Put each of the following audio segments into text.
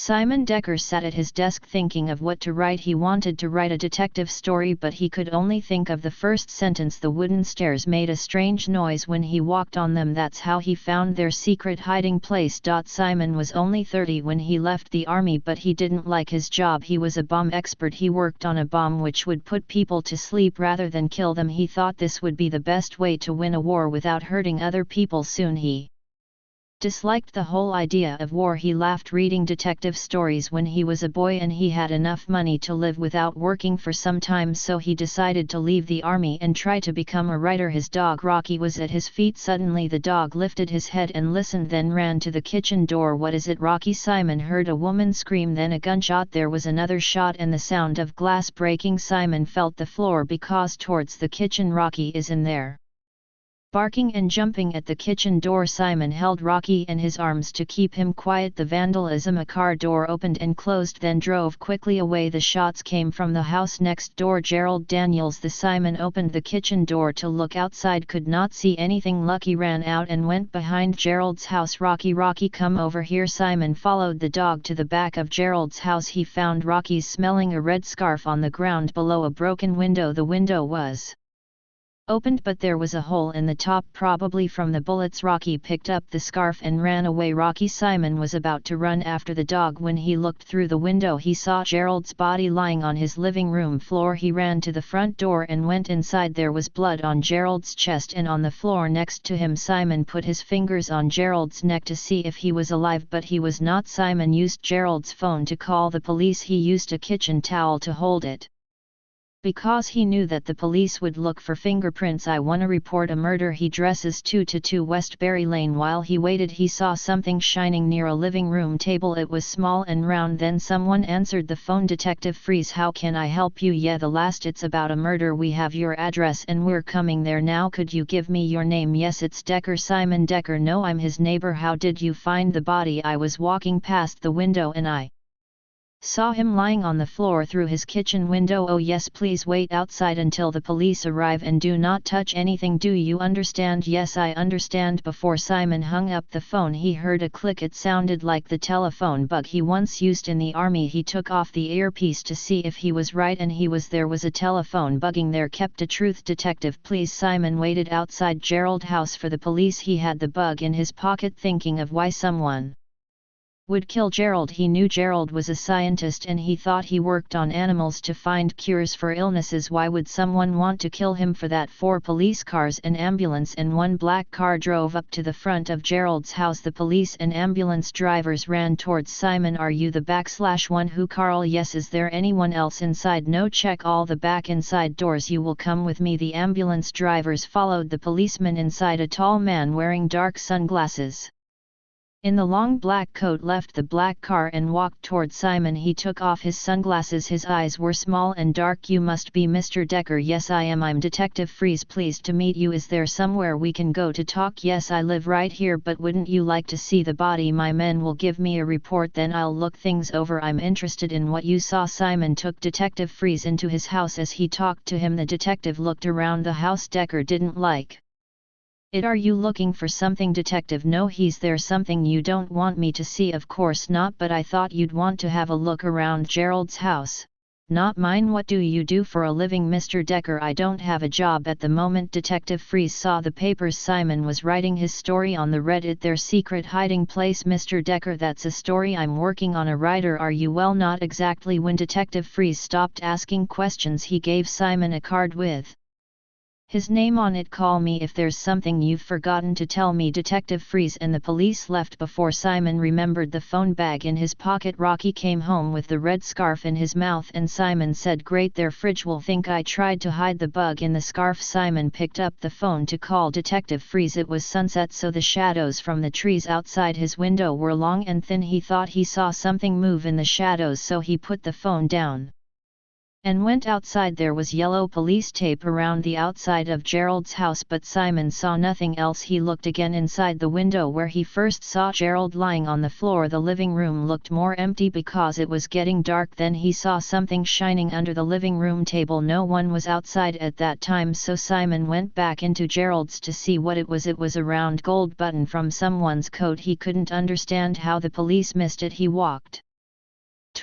Simon Dekker sat at his desk thinking of what to write. He wanted to write a detective story, but he could only think of the first sentence. The wooden stairs made a strange noise when he walked on them. That's how he found their secret hiding place. Simon was only 30 when he left the army, but he didn't like his job. He was a bomb expert. He worked on a bomb which would put people to sleep rather than kill them. He thought this would be the best way to win a war without hurting other people. Soon he disliked the whole idea of war. He laughed reading detective stories when he was a boy, and he had enough money to live without working for some time, so he decided to leave the army and try to become a writer. His dog Rocky was at his feet. Suddenly the dog lifted his head and listened, then ran to the kitchen door. "What is it, Rocky?" Simon heard a woman scream, then a gunshot. There was another shot and the sound of glass breaking. Simon felt the floor because towards the kitchen. "Rocky is in there!" Barking and jumping at the kitchen door. Simon held Rocky in his arms to keep him quiet. The vandalism. A car door opened and closed, then drove quickly away. The shots came from the house next door. Gerald Daniels. Simon opened the kitchen door to look outside, could not see anything. Lucky ran out and went behind Gerald's house. "Rocky, Rocky, come over here!" Simon followed the dog to the back of Gerald's house. He found Rocky smelling a red scarf on the ground below a broken window. The window was opened, but there was a hole in the top, probably from the bullets. Rocky picked up the scarf and ran away. Simon was about to run after the dog when he looked through the window. He saw Gerald's body lying on his living room floor. He ran to the front door and went inside. There was blood on Gerald's chest and on the floor next to him. Simon put his fingers on Gerald's neck to see if he was alive, but he was not. Simon used Gerald's phone to call the police. He used a kitchen towel to hold it, because he knew that the police would look for fingerprints. "I wanna report a murder." He dresses 222 Westbury Lane. While he waited, he saw something shining near a living room table. It was small and round. Then someone answered the phone. "Detective Freeze, how can I help you?" "Yeah, the last, it's about a murder. We have your address and we're coming there now. Could you give me your name?" "Yes, it's Dekker." "Simon Dekker." "No, I'm his neighbor." "How did you find the body?" "I was walking past the window and I saw him lying on the floor through his kitchen window." "Oh yes, please wait outside until the police arrive and do not touch anything. Do you understand?" "Yes, I understand." Before Simon hung up the phone, he heard a click. It sounded like the telephone bug he once used in the army. He took off the earpiece to see if he was right, and he was. There was a telephone bugging there. "Kept a truth, detective, please." Simon waited outside Gerald's house for the police. He had the bug in his pocket, thinking of why someone would kill Gerald. He knew Gerald was a scientist and he thought he worked on animals to find cures for illnesses. Why would someone want to kill him for that? 4 police cars, an ambulance and 1 black car drove up to the front of Gerald's house. The police and ambulance drivers ran towards Simon. "Are you the _1 who Carl?" "Yes." "Is there anyone else inside?" "No." "Check all the back inside doors." "You will come with me." The ambulance drivers followed the policeman inside. A tall man wearing dark sunglasses in the long black coat left the black car and walked toward Simon. He took off his sunglasses. His eyes were small and dark. "You must be Mr. Dekker." "Yes, I am. I'm Detective Freeze. Pleased to meet you. Is there somewhere we can go to talk?" "Yes, I live right here, but wouldn't you like to see the body? My men will give me a report, then I'll look things over. I'm interested in what you saw." Simon took Detective Freeze into his house. As he talked to him, the detective looked around the house. Dekker didn't like it. "Are you looking for something, detective?" "No." "He's there something you don't want me to see?" "Of course not, but I thought you'd want to have a look around Gerald's house." "Not mine." "What do you do for a living, Mr. Dekker?" "I don't have a job at the moment." Detective Freeze saw the papers. Simon was writing his story on the Reddit, "Their Secret Hiding Place." "Mr. Dekker, that's a story I'm working on." "A writer, are you?" "Well, not exactly." When Detective Freeze stopped asking questions, he gave Simon a card with his name on it. "Call me if there's something you've forgotten to tell me." Detective Freeze and the police left before Simon remembered the phone bag in his pocket. Rocky came home with the red scarf in his mouth and Simon said, "Great, their fridge will think I tried to hide the bug in the scarf." Simon picked up the phone to call Detective Freeze. It was sunset, so the shadows from the trees outside his window were long and thin. He thought he saw something move in the shadows, so he put the phone down and went outside. There was yellow police tape around the outside of Gerald's house, but Simon saw nothing else. He looked again inside the window where he first saw Gerald lying on the floor. The living room looked more empty because it was getting dark. Then he saw something shining under the living room table. No one was outside at that time, so Simon went back into Gerald's to see what it was. It was a round gold button from someone's coat. He couldn't understand how the police missed it. He walked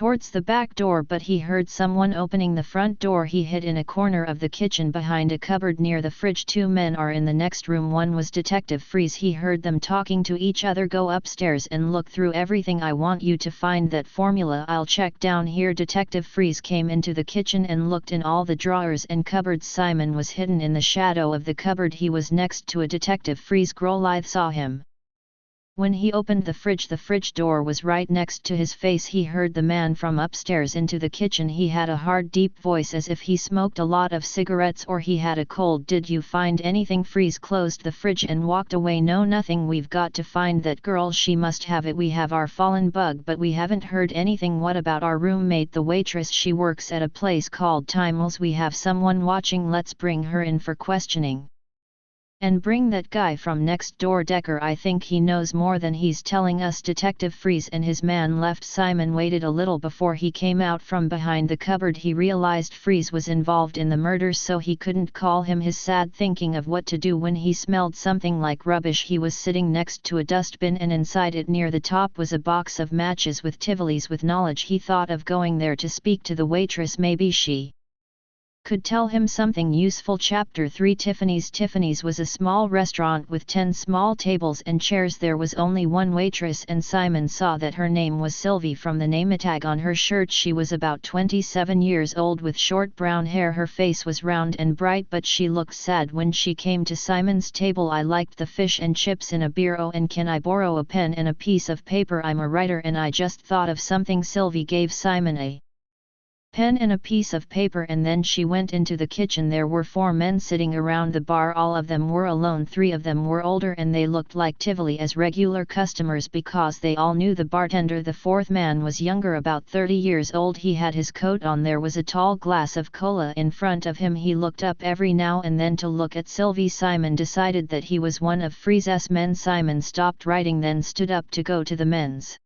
towards the back door, but he heard someone opening the front door. He hid in a corner of the kitchen behind a cupboard near the fridge. Two men are in the next room. One was Detective Freeze. He heard them talking to each other. Go upstairs and look through everything. I want you to find that formula. I'll check down here. Detective Freeze came into the kitchen and looked in all the drawers and cupboards. Simon was hidden in the shadow of the cupboard. He was next to a Detective Freeze. Groliath saw him. When he opened the fridge door was right next to his face. He heard the man from upstairs into the kitchen. He had a hard, deep voice as if he smoked a lot of cigarettes or he had a cold. Did you find anything? Freeze closed the fridge and walked away. No, nothing. We've got to find that girl. She must have it. We have our fallen bug, but we haven't heard anything. What about our roommate, the waitress? She works at a place called Timels. We have someone watching. Let's bring her in for questioning. And bring that guy from next door, Decker. I think he knows more than he's telling us. Detective Freeze and his man left. Simon waited a little before he came out from behind the cupboard. He realized Freeze was involved in the murder, so he couldn't call him. His sad thinking of what to do when he smelled something like rubbish. He was sitting next to a dustbin and inside it near the top was a box of matches with Tivoli's. With knowledge, he thought of going there to speak to the waitress. Maybe she could tell him something useful. Chapter 3 Tiffany's. Tiffany's was a small restaurant with 10 small tables and chairs. There was only one waitress, and Simon saw that her name was Sylvie from the name tag on her shirt. She was about 27 years old with short brown hair. Her face was round and bright, but she looked sad when she came to Simon's table. I liked the fish and chips in a bureau, and can I borrow a pen and a piece of paper? I'm a writer and I just thought of something. Sylvie gave Simon a pen and a piece of paper, and then she went into the kitchen. There were 4 men sitting around the bar. All of them were alone. 3 of them were older and they looked like Tivoli as regular customers because they all knew the bartender. The 4th man was younger, about 30 years old. He had his coat on. There was a tall glass of cola in front of him. He looked up every now and then to look at Sylvie. Simon decided that he was one of Freeze's men. Simon stopped writing, then stood up to go to the men's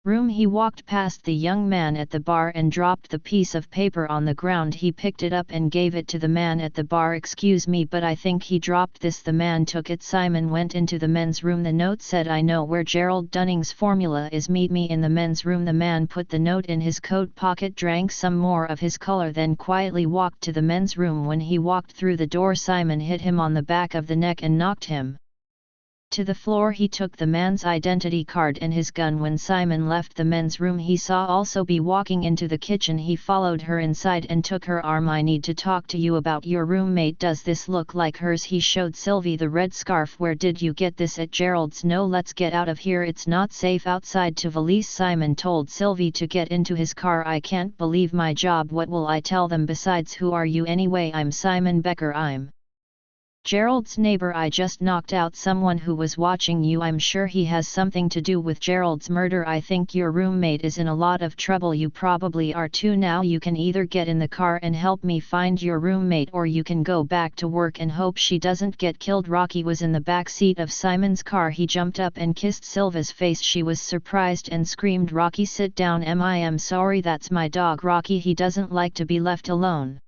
room. He walked past the young man at the bar and dropped the piece of paper on the ground. He picked it up and gave it to the man at the bar. Excuse me, but I think he dropped this. The man took it. Simon went into the men's room. The note said, I know where Gerald Dunning's formula is. Meet me in the men's room. The man put the note in his coat pocket, drank some more of his color, then quietly walked to the men's room. When he walked through the door, Simon hit him on the back of the neck and knocked him to the floor. He took the man's identity card and his gun. When Simon left the men's room, he saw also be walking into the kitchen. He followed her inside and took her arm. I need to talk to you about your roommate. Does this look like hers? He showed Sylvie the red scarf. Where did you get this? At Gerald's. No, let's get out of here. It's not safe outside. To Valise. Simon told Sylvie to get into his car. I can't believe my job. What will I tell them? Besides, who are you anyway? I'm Simon Becker. I'm Gerald's neighbor. I just knocked out someone who was watching you. I'm sure he has something to do with Gerald's murder. I think your roommate is in a lot of trouble. You probably are too. Now you can either get in the car and help me find your roommate, or you can go back to work and hope she doesn't get killed. Rocky was in the back seat of Simon's car. He jumped up and kissed Sylvia's face. She was surprised and screamed, Rocky, sit down. I'm sorry, that's my dog Rocky. He doesn't like to be left alone.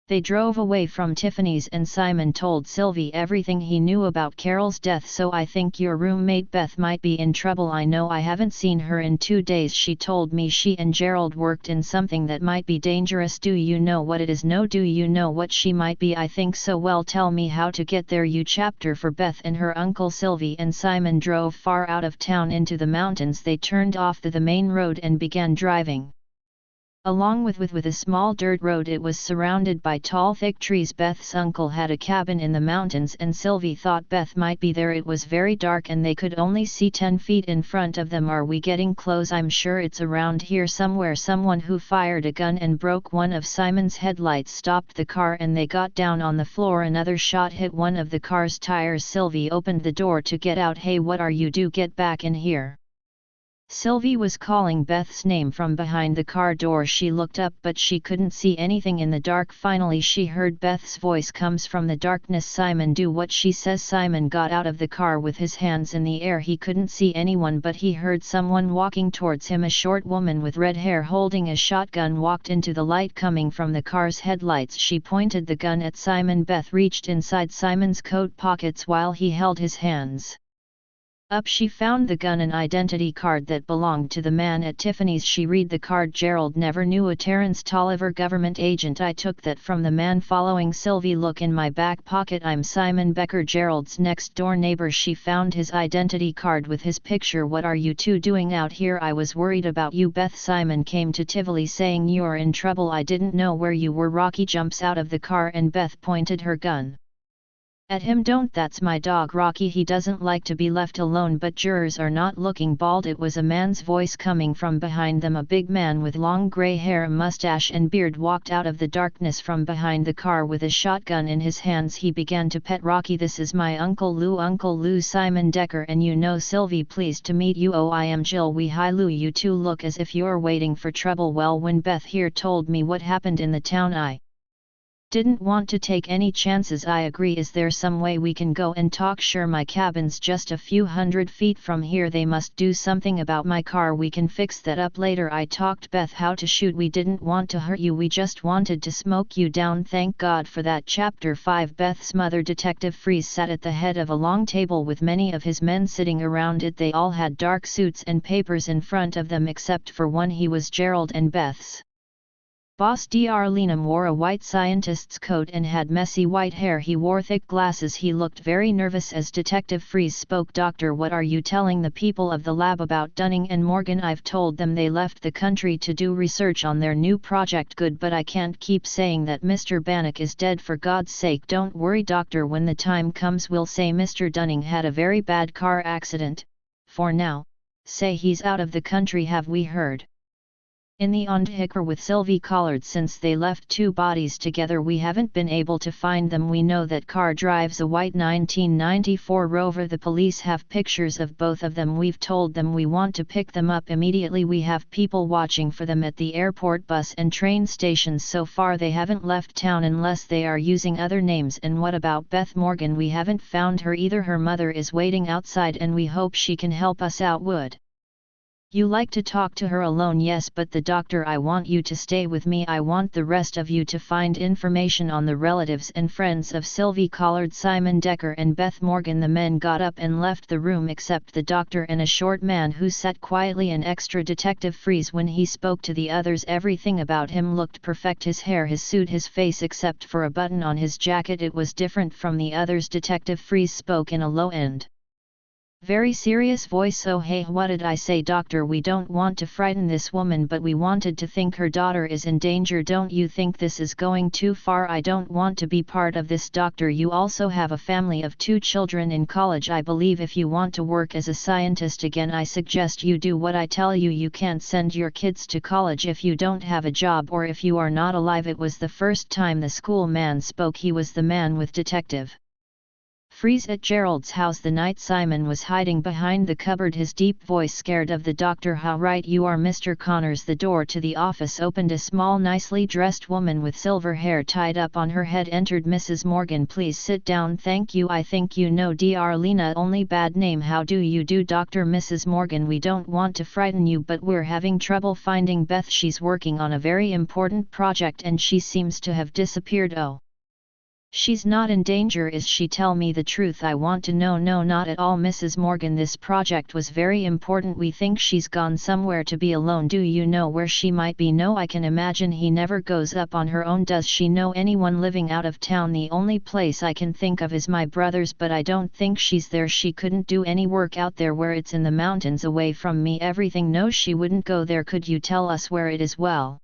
They drove away from Tiffany's and Simon told Sylvie everything he knew about Carol's death. So I think your roommate Beth might be in trouble. I know, I haven't seen her in 2 days. She told me she and Gerald worked in something that might be dangerous. Do you know what it is? No. Do you know what she might be? I think so. Well, tell me how to get there. You. Chapter for Beth and her uncle. Sylvie and Simon drove far out of town into the mountains. They turned off the main road and began driving along with a small dirt road. It was surrounded by tall thick trees. Beth's uncle had a cabin in the mountains and Sylvie thought Beth might be there. It was very dark and they could only see 10 feet in front of them. Are we getting close? I'm sure it's around here somewhere. Someone who fired a gun and broke one of Simon's headlights stopped the car and they got down on the floor. Another shot hit one of the car's tires. Sylvie opened the door to get out. Hey, what are you? Do get back in here. Sylvie was calling Beth's name from behind the car door. She looked up but she couldn't see anything in the dark. Finally she heard Beth's voice comes from the darkness. Simon, do what she says. Simon got out of the car with his hands in the air. He couldn't see anyone but he heard someone walking towards him. A short woman with red hair holding a shotgun walked into the light coming from the car's headlights. She pointed the gun at Simon. Beth reached inside Simon's coat pockets while he held his hands Up she found the gun and identity card that belonged to the man at Tiffany's. She read the card. Gerald never knew a Terence Tolliver government agent. I took that from the man following Sylvie. Look in my back pocket. I'm Simon Becker, Gerald's next door neighbor. She found his identity card with his picture. What are you two doing out here? I was worried about you, Beth. Simon came to Tivoli saying you're in trouble. I didn't know where you were. Rocky jumps out of the car and Beth pointed her gun at him. Don't, that's my dog Rocky, he doesn't like to be left alone. But jurors are not looking. Bald. It was a man's voice coming from behind them. A big man with long gray hair, a mustache and beard walked out of the darkness from behind the car with a shotgun in his hands. He began to pet Rocky. This is my Uncle Lou. Uncle Lou, Simon Decker, and you know Sylvie. Pleased to meet you. Oh, I am Jill. We hi Lou. You two look as if you're waiting for trouble. Well, when Beth here told me what happened in the town, I didn't want to take any chances. I agree. Is there some way we can go and talk? Sure, my cabin's just a few hundred feet from here. They must do something about my car. We can fix that up later. I talked Beth how to shoot. We didn't want to hurt you, we just wanted to smoke you down. Thank God for that. Chapter 5. Beth's mother, Detective Freeze, sat at the head of a long table with many of his men sitting around it. They all had dark suits and papers in front of them except for one. He was Gerald and Beth's boss. Dr. Lynam wore a white scientist's coat and had messy white hair. He wore thick glasses. He looked very nervous as Detective Freeze spoke. Doctor, what are you telling the people of the lab about Dunning and Morgan? I've told them they left the country to do research on their new project. Good, but I can't keep saying that Mr. Bannock is dead. For God's sake, don't worry, Doctor. When the time comes we'll say Mr. Dunning had a very bad car accident. For now, say he's out of the country. Have we heard in the Ondhicker with Sylvie Collard since they left? Two bodies together. We haven't been able to find them. We know that car drives a white 1994 Rover. The police have pictures of both of them. We've told them we want to pick them up immediately. We have people watching for them at the airport, bus and train stations. So far they haven't left town unless they are using other names. And what about Beth Morgan? We haven't found her either. Her mother is waiting outside and we hope she can help us out. Would you like to talk to her alone? Yes, but the doctor, I want you to stay with me. I want the rest of you to find information on the relatives and friends of Sylvie Collard, Simon Decker and Beth Morgan. The men got up and left the room except the doctor and a short man who sat quietly. An extra Detective Freeze. When he spoke to the others, everything about him looked perfect. His hair, his suit, his face, except for a button on his jacket. It was different from the others. Detective Freeze spoke in a low-end, very serious voice. So hey, what did I say? Doctor, we don't want to frighten this woman, but we wanted to think her daughter is in danger. Don't you think this is going too far? I don't want to be part of this. Doctor, you also have a family of 2 children in college. I believe if you want to work as a scientist again, I suggest you do what I tell you. You can't send your kids to college if you don't have a job or if you are not alive. It was the first time the school man spoke. He was the man with Detective Freeze at Gerald's house the night Simon was hiding behind the cupboard. His deep voice scared of the doctor. How right you are, Mr. Connors. The door to the office opened. A small, nicely dressed woman with silver hair tied up on her head entered. Mrs. Morgan, please sit down. Thank you. I think you know Dr. Lena, only bad name. How do you do, Doctor? Mrs. Morgan, we don't want to frighten you, but we're having trouble finding Beth. She's working on a very important project and she seems to have disappeared. Oh, she's not in danger, is she? Tell me the truth. I want to know. No, not at all, Mrs. Morgan. This project was very important. We think she's gone somewhere to be alone. Do you know where she might be? No, I can imagine he never goes up on her own. Does she know anyone living out of town? The only place I can think of is my brother's, but I don't think she's there. She couldn't do any work out there where it's in the mountains away from me. Everything. No, she wouldn't go there. Could you tell us where it is? Well,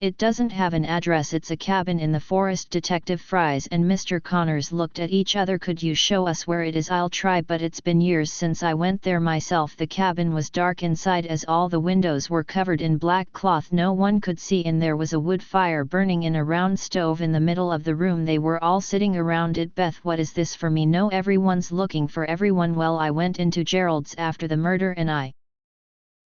it doesn't have an address. It's a cabin in the forest. Detective Freeze and Mr. Connors looked at each other. Could you show us where it is? I'll try, but it's been years since I went there myself. The cabin was dark inside as all the windows were covered in black cloth. No one could see in. There was a wood fire burning in a round stove in the middle of the room. They were all sitting around it. Beth, what is this for me? No, everyone's looking for everyone. Well, I went into Gerald's after the murder and I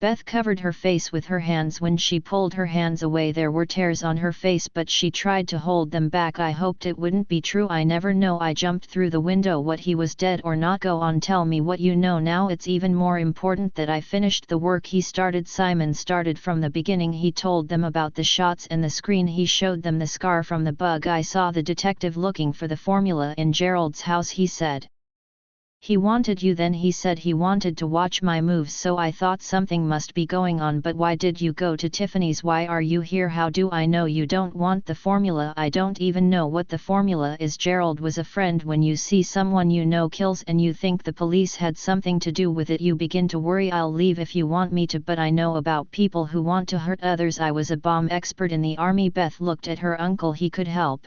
Beth covered her face with her hands. When she pulled her hands away there were tears on her face, but she tried to hold them back. I hoped it wouldn't be true. I never know. I jumped through the window. What, he was dead or not? Go on, tell me what you know now. It's even more important that I finished the work he started. Simon started from the beginning. He told them about the shots and the screen. He showed them the scar from the bug. I saw the detective looking for the formula in Gerald's house. He said He wanted you, then he said he wanted to watch my moves, so I thought something must be going on. But why did you go to Tiffany's? Why are you here? How do I know you don't want the formula? I don't even know what the formula is. Gerald was a friend. When you see someone you know kills and you think the police had something to do with it, you begin to worry. I'll leave if you want me to, but I know about people who want to hurt others. I was a bomb expert in the army. Beth looked at her uncle. He could help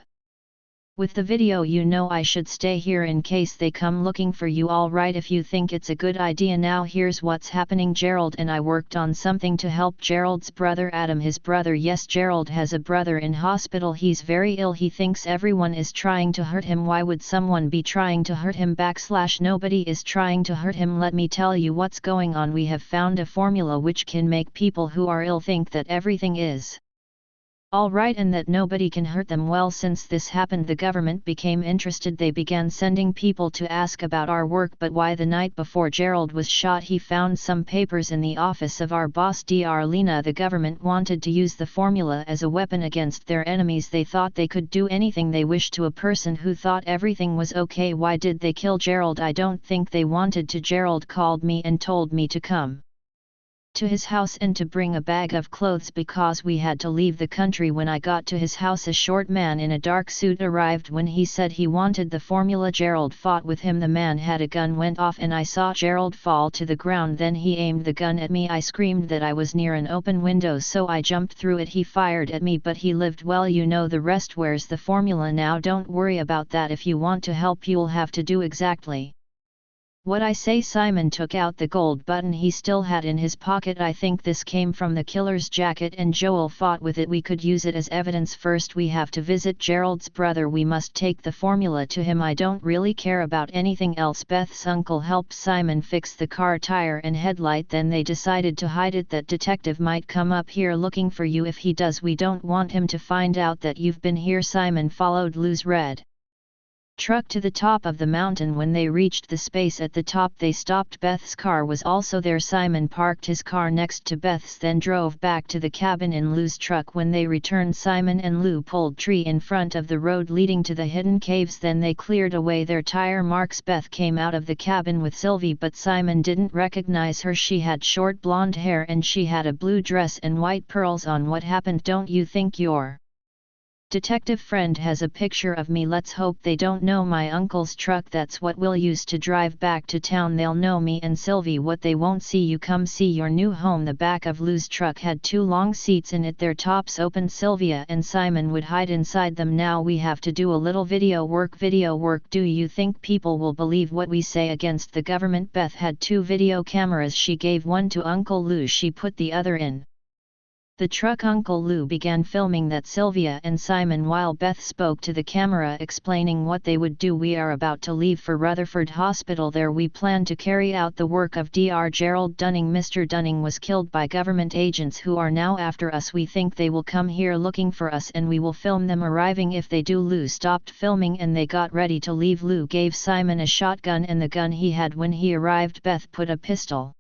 with the video. You know I should stay here in case they come looking for you. All right, if you think it's a good idea. Now here's what's happening. Gerald and I worked on something to help Gerald's brother Adam. His brother, yes, Gerald has a brother in hospital. He's very ill. He thinks everyone is trying to hurt him. Why would someone be trying to hurt him? / nobody is trying to hurt him. Let me tell you what's going on. We have found a formula which can make people who are ill think that everything is alright and that nobody can hurt them. Well, since this happened, the government became interested. They began sending people to ask about our work. But why? The night before Gerald was shot, he found some papers in the office of our boss Dr. Lena. The government wanted to use the formula as a weapon against their enemies. They thought they could do anything they wished to a person who thought everything was okay. Why did they kill Gerald? I don't think they wanted to. Gerald called me and told me to come to his house and to bring a bag of clothes because we had to leave the country. When I got to his house, a short man in a dark suit arrived. When he said he wanted the formula, Gerald fought with him. The man had a gun, went off, and I saw Gerald fall to the ground. Then he aimed the gun at me. I screamed that I was near an open window, so I jumped through it. He fired at me, but he lived. Well, you know the rest. Where's the formula now? Don't worry about that. If you want to help, you'll have to do exactly what I say. Simon took out the gold button he still had in his pocket. I think this came from the killer's jacket, and Joel fought with it. We could use it as evidence. First we have to visit Gerald's brother. We must take the formula to him. I don't really care about anything else. Beth's uncle helped Simon fix the car tire and headlight. Then they decided to hide it. That detective might come up here looking for you. If he does, we don't want him to find out that you've been here. Simon followed Lou's red truck to the top of the mountain. When they reached the space at the top, they stopped. Beth's car was also there. Simon parked his car next to Beth's, then drove back to the cabin in Lou's truck. When they returned, Simon and Lou pulled tree in front of the road leading to the hidden caves. Then they cleared away their tire marks. Beth came out of the cabin with Sylvie, but Simon didn't recognize her. She had short blonde hair and she had a blue dress and white pearls on. What happened? Don't you think your detective friend has a picture of me? Let's hope they don't know my uncle's truck. That's what we'll use to drive back to town. They'll know me and Sylvie. What they won't see, you come see your new home. The back of Lou's truck had 2 long seats in it, their tops open. Sylvia and Simon would hide inside them. Now we have to do a little video work. Do you think people will believe what we say against the government? Beth had 2 video cameras. She gave one to Uncle Lou. She put the other in the truck. Uncle Lou began filming that Sylvia and Simon while Beth spoke to the camera explaining what they would do. We are about to leave for Rutherford Hospital. There we plan to carry out the work of Dr. Gerald Dunning. Mr. Dunning was killed by government agents who are now after us. We think they will come here looking for us and we will film them arriving. If they do. Lou stopped filming and they got ready to leave. Lou gave Simon a shotgun and the gun he had when he arrived. Beth put a pistol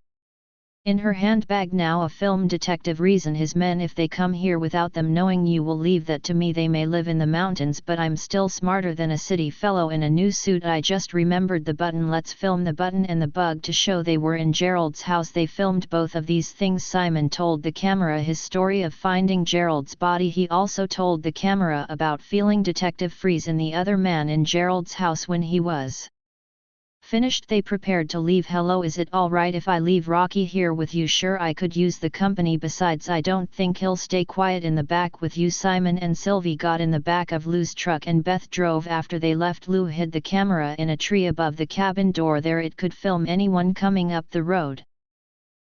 in her handbag. Now a film detective reason his men, if they come here without them knowing, you will leave that to me. They may live in the mountains, but I'm still smarter than a city fellow in a new suit. I just remembered the button. Let's film the button and the bug to show they were in Gerald's house. They filmed both of these things. Simon told the camera his story of finding Gerald's body. He also told the camera about feeling Detective Freeze and the other man in Gerald's house. When he was finished, they prepared to leave. Hello, is it alright if I leave Rocky here with you? Sure, I could use the company. Besides, I don't think he'll stay quiet in the back with you. Simon and Sylvie got in the back of Lou's truck and Beth drove after. They left. Lou hid the camera in a tree above the cabin door. There it could film anyone coming up the road.